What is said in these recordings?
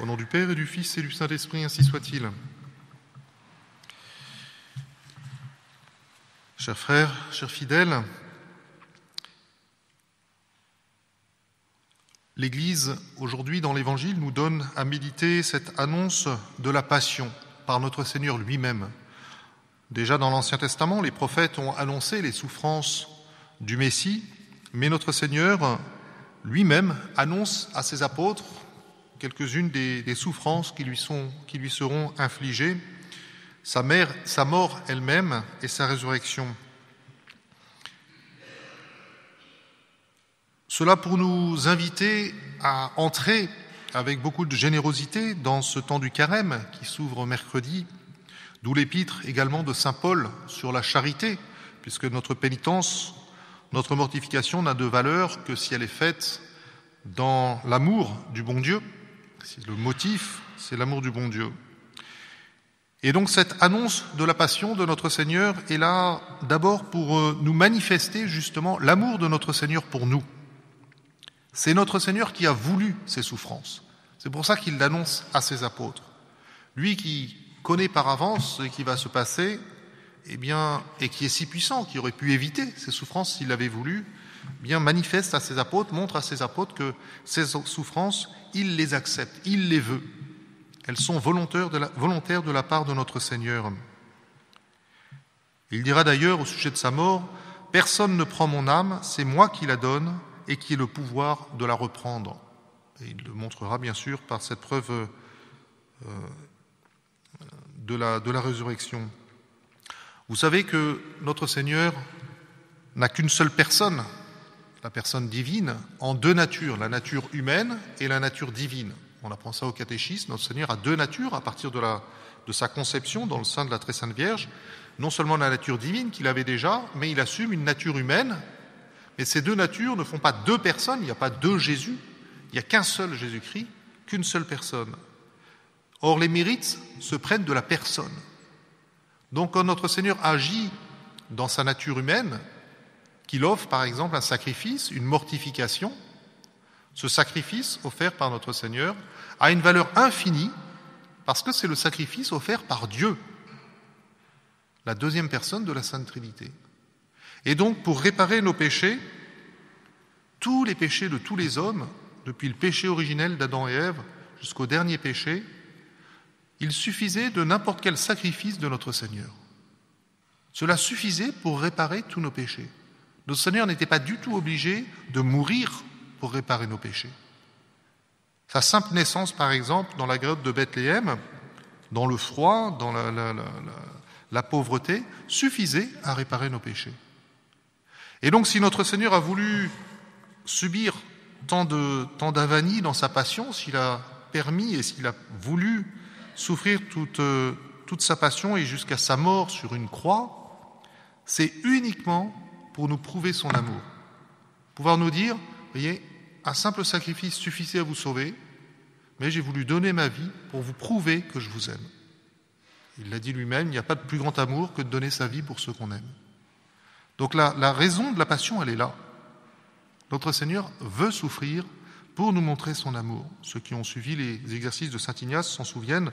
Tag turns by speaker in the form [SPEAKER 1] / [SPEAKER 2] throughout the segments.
[SPEAKER 1] Au nom du Père et du Fils et du Saint-Esprit, ainsi soit-il. Chers frères, chers fidèles, l'Église, aujourd'hui, dans l'Évangile, nous donne à méditer cette annonce de la Passion par notre Seigneur lui-même. Déjà dans l'Ancien Testament, les prophètes ont annoncé les souffrances du Messie, mais notre Seigneur lui-même annonce à ses apôtres quelques-unes des souffrances qui lui seront infligées, sa mort elle-même et sa résurrection. Cela pour nous inviter à entrer avec beaucoup de générosité dans ce temps du carême qui s'ouvre mercredi, d'où l'épître également de saint Paul sur la charité, puisque notre pénitence, notre mortification n'a de valeur que si elle est faite dans l'amour du bon Dieu. Le motif, c'est l'amour du bon Dieu. Et donc cette annonce de la passion de notre Seigneur est là d'abord pour nous manifester justement l'amour de notre Seigneur pour nous. C'est notre Seigneur qui a voulu ces souffrances. C'est pour ça qu'il l'annonce à ses apôtres. Lui qui connaît par avance ce qui va se passer, et qui est si puissant, qui aurait pu éviter ces souffrances s'il l'avait voulu, manifeste à ses apôtres, montre à ses apôtres que ces souffrances, il les accepte, il les veut. Elles sont volontaires de la part de notre Seigneur. Il dira d'ailleurs au sujet de sa mort, « Personne ne prend mon âme, c'est moi qui la donne et qui ai le pouvoir de la reprendre. » Et il le montrera bien sûr par cette preuve de la résurrection. Vous savez que notre Seigneur n'a qu'une seule personne, la personne divine, en deux natures, la nature humaine et la nature divine. On apprend ça au catéchisme, notre Seigneur a deux natures à partir de sa conception dans le sein de la Très Sainte Vierge. Non seulement la nature divine qu'il avait déjà, mais il assume une nature humaine. Mais ces deux natures ne font pas deux personnes, il n'y a pas deux Jésus, il n'y a qu'un seul Jésus-Christ, qu'une seule personne. Or, les mérites se prennent de la personne. Donc, quand notre Seigneur agit dans sa nature humaine, qu'il offre par exemple un sacrifice, une mortification, ce sacrifice offert par notre Seigneur a une valeur infinie parce que c'est le sacrifice offert par Dieu, la deuxième personne de la Sainte Trinité. Et donc, pour réparer nos péchés, tous les péchés de tous les hommes, depuis le péché originel d'Adam et Ève jusqu'au dernier péché, il suffisait de n'importe quel sacrifice de notre Seigneur. Cela suffisait pour réparer tous nos péchés. Notre Seigneur n'était pas du tout obligé de mourir pour réparer nos péchés. Sa simple naissance, par exemple, dans la grotte de Bethléem, dans le froid, dans la pauvreté, suffisait à réparer nos péchés. Et donc, si notre Seigneur a voulu subir tant d'avanies dans sa passion, s'il a permis et s'il a voulu souffrir toute sa passion et jusqu'à sa mort sur une croix, c'est uniquement pour nous prouver son amour. Pouvoir nous dire, voyez, un simple sacrifice suffisait à vous sauver, mais j'ai voulu donner ma vie pour vous prouver que je vous aime. Il l'a dit lui-même, il n'y a pas de plus grand amour que de donner sa vie pour ceux qu'on aime. Donc la raison de la passion, elle est là. Notre Seigneur veut souffrir pour nous montrer son amour. Ceux qui ont suivi les exercices de saint Ignace s'en souviennent,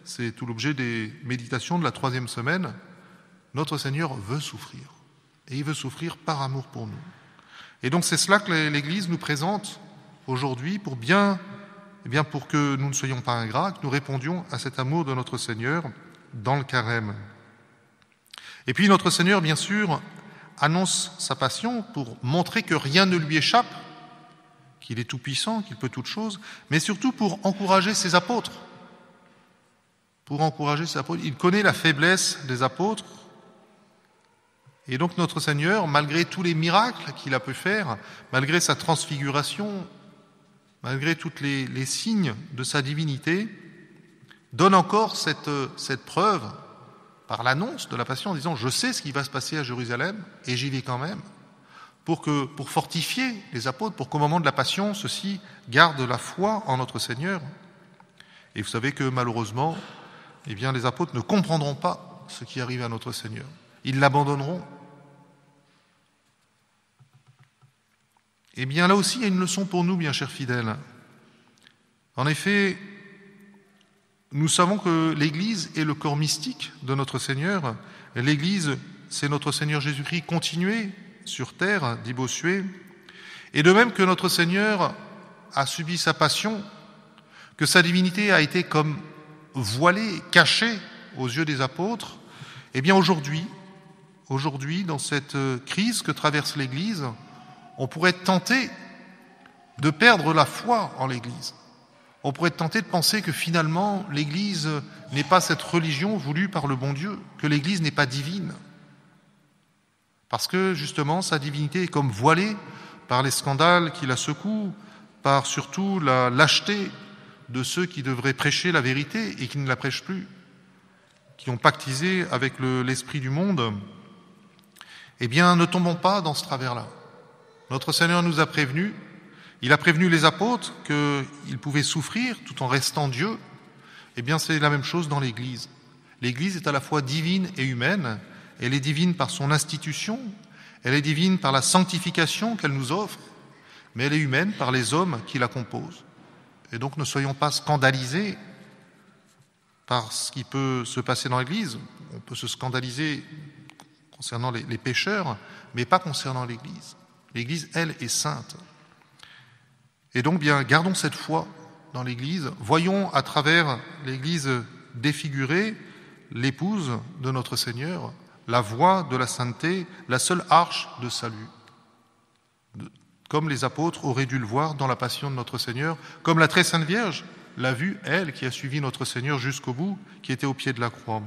[SPEAKER 1] c'est tout l'objet des méditations de la 3e semaine. Notre Seigneur veut souffrir, et il veut souffrir par amour pour nous. Et donc c'est cela que l'Église nous présente aujourd'hui pour que nous ne soyons pas ingrats, que nous répondions à cet amour de notre Seigneur dans le carême. Et puis notre Seigneur, bien sûr, annonce sa passion pour montrer que rien ne lui échappe, qu'il est tout-puissant, qu'il peut toutes choses, mais surtout pour encourager ses apôtres. Il connaît la faiblesse des apôtres. Et donc notre Seigneur, malgré tous les miracles qu'il a pu faire, malgré sa transfiguration, malgré tous les signes de sa divinité, donne encore cette preuve par l'annonce de la passion en disant « Je sais ce qui va se passer à Jérusalem et j'y vais quand même » pour fortifier les apôtres, pour qu'au moment de la passion, ceux-ci gardent la foi en notre Seigneur. Et vous savez que malheureusement, les apôtres ne comprendront pas ce qui arrive à notre Seigneur. Ils l'abandonneront. Eh bien là aussi, il y a une leçon pour nous, bien chers fidèles. En effet, nous savons que l'Église est le corps mystique de notre Seigneur. L'Église, c'est notre Seigneur Jésus-Christ continué sur terre, dit Bossuet. Et de même que notre Seigneur a subi sa passion, que sa divinité a été comme voilée, cachée aux yeux des apôtres, eh bien aujourd'hui, dans cette crise que traverse l'Église, on pourrait être tenté de perdre la foi en l'Église. On pourrait être tenté de penser que finalement, l'Église n'est pas cette religion voulue par le bon Dieu, que l'Église n'est pas divine. Parce que justement, sa divinité est comme voilée par les scandales qui la secouent, par surtout la lâcheté de ceux qui devraient prêcher la vérité et qui ne la prêchent plus, qui ont pactisé avec l'esprit du monde. Eh bien, ne tombons pas dans ce travers-là. Notre Seigneur nous a prévenus. Il a prévenu les apôtres qu'ils pouvaient souffrir tout en restant Dieu. Eh bien, c'est la même chose dans l'Église. L'Église est à la fois divine et humaine. Elle est divine par son institution, elle est divine par la sanctification qu'elle nous offre, mais elle est humaine par les hommes qui la composent. Et donc ne soyons pas scandalisés par ce qui peut se passer dans l'Église. On peut se scandaliser concernant les pécheurs, mais pas concernant l'Église. L'Église, elle, est sainte. Et donc, bien, gardons cette foi dans l'Église. Voyons à travers l'Église défigurée l'épouse de notre Seigneur, la voie de la sainteté, la seule arche de salut. Comme les apôtres auraient dû le voir dans la passion de notre Seigneur, comme la très sainte Vierge l'a vu, elle, qui a suivi notre Seigneur jusqu'au bout, qui était au pied de la croix.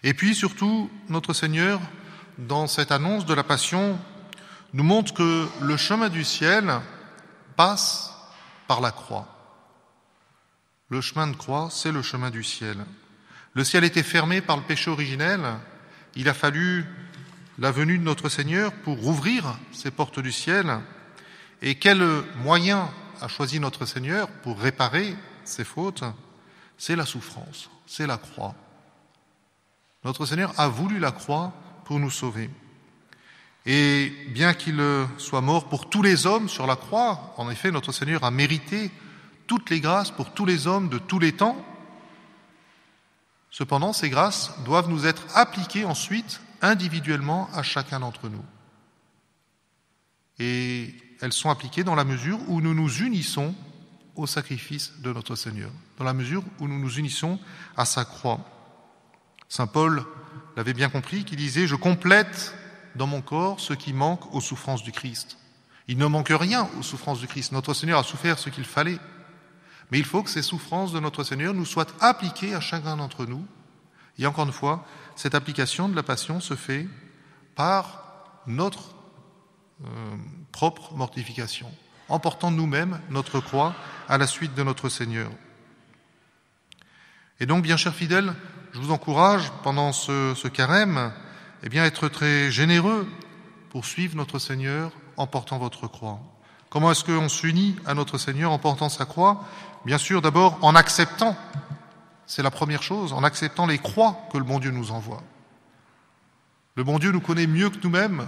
[SPEAKER 1] Et puis, surtout, notre Seigneur, dans cette annonce de la passion, nous montre que le chemin du ciel passe par la croix. Le chemin de croix, c'est le chemin du ciel. Le ciel était fermé par le péché originel. Il a fallu la venue de notre Seigneur pour rouvrir ces portes du ciel. Et quel moyen a choisi notre Seigneur pour réparer ces fautes? C'est la souffrance, c'est la croix. Notre Seigneur a voulu la croix pour nous sauver. Et bien qu'il soit mort pour tous les hommes sur la croix, en effet, notre Seigneur a mérité toutes les grâces pour tous les hommes de tous les temps. Cependant, ces grâces doivent nous être appliquées ensuite individuellement à chacun d'entre nous. Et elles sont appliquées dans la mesure où nous nous unissons au sacrifice de notre Seigneur, dans la mesure où nous nous unissons à sa croix. Saint Paul l'avait bien compris, qui disait « Je complète dans mon corps ce qui manque aux souffrances du Christ ». Il ne manque rien aux souffrances du Christ. Notre Seigneur a souffert ce qu'il fallait. Mais il faut que ces souffrances de notre Seigneur nous soient appliquées à chacun d'entre nous. Et encore une fois, cette application de la passion se fait par notre propre mortification, en portant nous-mêmes notre croix à la suite de notre Seigneur. Et donc, bien chers fidèles, je vous encourage pendant ce carême, eh bien, à être très généreux pour suivre notre Seigneur en portant votre croix. Comment est-ce qu'on s'unit à notre Seigneur en portant sa croix? Bien sûr, d'abord en acceptant, c'est la première chose, en acceptant les croix que le bon Dieu nous envoie. Le bon Dieu nous connaît mieux que nous-mêmes,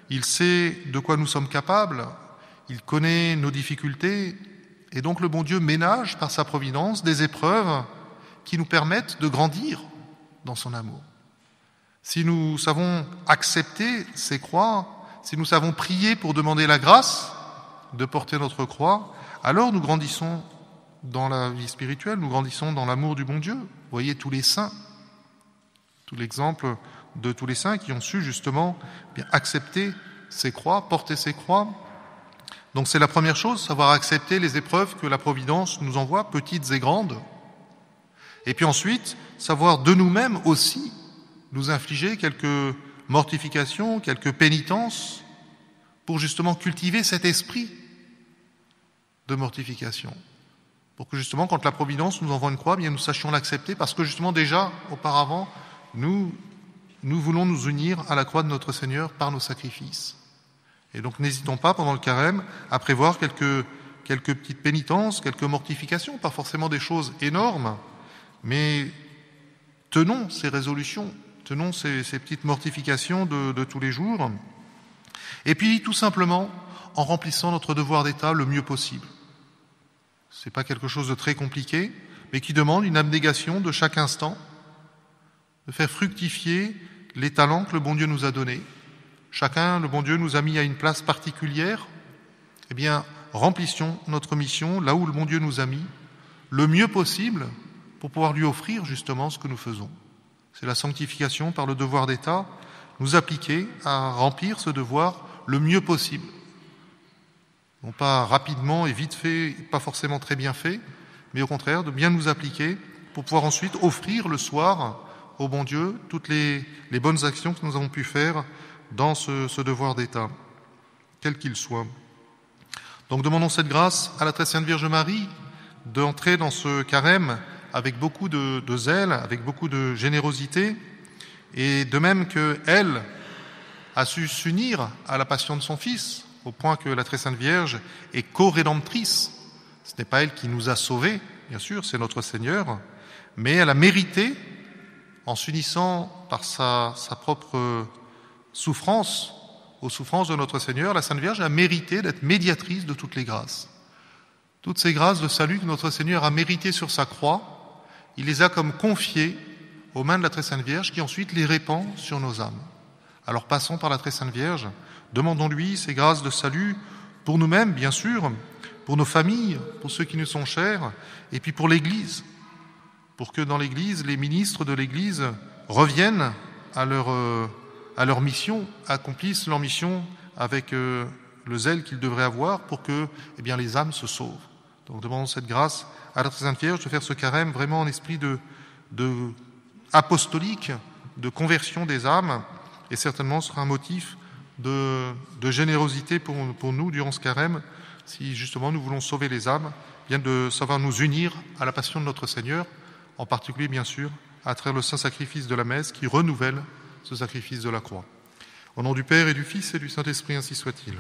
[SPEAKER 1] il sait de quoi nous sommes capables, il connaît nos difficultés, et donc le bon Dieu ménage par sa providence des épreuves qui nous permettent de grandir dans son amour. Si nous savons accepter ces croix, si nous savons prier pour demander la grâce de porter notre croix, alors nous grandissons dans la vie spirituelle, nous grandissons dans l'amour du bon Dieu. Vous voyez tous les saints, tout l'exemple de tous les saints qui ont su justement bien accepter ces croix, porter ces croix. Donc c'est la première chose, savoir accepter les épreuves que la Providence nous envoie, petites et grandes. Et puis ensuite, savoir de nous-mêmes aussi nous infliger quelques mortifications, quelques pénitences pour justement cultiver cet esprit de mortification. Pour que justement, quand la Providence nous envoie une croix, bien nous sachions l'accepter parce que justement déjà, auparavant, nous voulons nous unir à la croix de notre Seigneur par nos sacrifices. Et donc n'hésitons pas pendant le carême à prévoir quelques petites pénitences, quelques mortifications, pas forcément des choses énormes, mais tenons ces résolutions, tenons ces petites mortifications de tous les jours. Et puis tout simplement en remplissant notre devoir d'État le mieux possible. C'est pas quelque chose de très compliqué, mais qui demande une abnégation de chaque instant, de faire fructifier les talents que le bon Dieu nous a donnés. Chacun, le bon Dieu nous a mis à une place particulière. Eh bien, remplissons notre mission là où le bon Dieu nous a mis, le mieux possible pour pouvoir lui offrir justement ce que nous faisons. C'est la sanctification par le devoir d'État, nous appliquer à remplir ce devoir le mieux possible. Non pas rapidement et vite fait, pas forcément très bien fait, mais au contraire de bien nous appliquer pour pouvoir ensuite offrir le soir au bon Dieu toutes les bonnes actions que nous avons pu faire dans ce devoir d'État, quel qu'il soit. Donc demandons cette grâce à la très sainte Vierge Marie d'entrer dans ce carême avec beaucoup de zèle, avec beaucoup de générosité, et de même qu'elle a su s'unir à la passion de son Fils, au point que la très sainte Vierge est co-rédemptrice. Ce n'est pas elle qui nous a sauvés, bien sûr, c'est notre Seigneur, mais elle a mérité, en s'unissant par sa propre souffrance, aux souffrances de notre Seigneur, la Sainte Vierge a mérité d'être médiatrice de toutes les grâces. Toutes ces grâces de salut que notre Seigneur a méritées sur sa croix, il les a comme confiées aux mains de la très sainte Vierge qui ensuite les répand sur nos âmes. Alors passons par la très sainte Vierge, demandons-lui ces grâces de salut pour nous-mêmes, bien sûr, pour nos familles, pour ceux qui nous sont chers, et puis pour l'Église, pour que dans l'Église, les ministres de l'Église reviennent à leur mission, accomplissent leur mission avec le zèle qu'ils devraient avoir pour que les âmes se sauvent. Donc demandons cette grâce à la très sainte Vierge de faire ce carême vraiment en esprit de apostolique, de conversion des âmes, et certainement sera un motif de générosité pour nous durant ce carême, si justement nous voulons sauver les âmes, bien de savoir nous unir à la passion de notre Seigneur, en particulier bien sûr à travers le saint sacrifice de la messe qui renouvelle ce sacrifice de la croix. Au nom du Père et du Fils et du Saint-Esprit, ainsi soit-il.